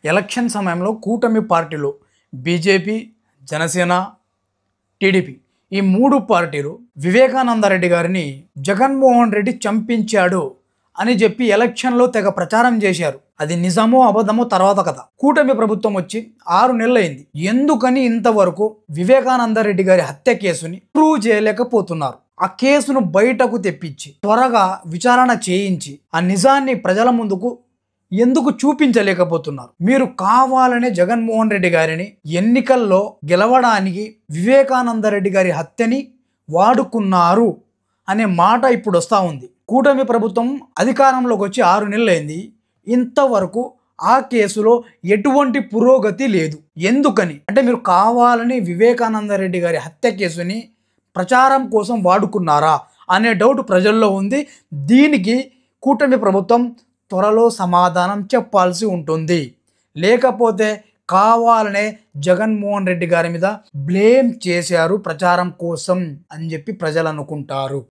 Election సమయంలో కూటమి పార్టీలు బీజేపీ, జనసేన, టీడీపీ ఈ 3 పార్టీలు వివేకానందరెడ్డి గారిని జగన్మోహన్ రెడ్డి చంపించాడు అని చెప్పి ఎలక్షన్లో తెగ ప్రచారం చేశారు. అది నిజమో అబద్ధమో తర్వాత కథ. కూటమి ప్రభుత్వం వచ్చి 6 నెలలైంది. ఎందుకని ఇంతవరకు వివేకానందరెడ్డి గారి హత్య కేసుని ప్రూవ్ చేయలేకపోతున్నారు? ఆ కేసును బయటకు తెప్పించి త్వరగా విచారణ చేయించి ఆ నిజాన్ని ప్రజల ముందుకు ఎందుకు చూపించలేకపోతున్నారు? మీరు కావాలనే జగన్మోహన్ రెడ్డి గారిని ఎన్నికల్లో గెలవడానికి వివేకానందరెడ్డి గారి హత్యని వాడుకున్నారు అనే మాట ఇప్పుడు వస్తూ ఉంది. కూటమి ప్రభుత్వం అధికారంలోకి వచ్చి 6 నెలలైంది. ఇంతవరకు ఆ కేసులో ఎటువంటి పురోగతి లేదు. ఎందుకని అంటే మీరు కావాలని వివేకానందరెడ్డి గారి హత్య కేసుని ప్రచారం కోసం వాడుకున్నారా అనే డౌట్ ప్రజల్లో ఉంది. దీనికి కూటమి ప్రభుత్వం త్వరలో సమాధానం చెప్పాల్సి ఉంటుంది. లేకపోతే కావాలనే జగన్మోహన్ రెడ్డి గారి మీద బ్లేమ్ చేశారు ప్రచారం కోసం అని చెప్పి ప్రజలు అనుకుంటారు.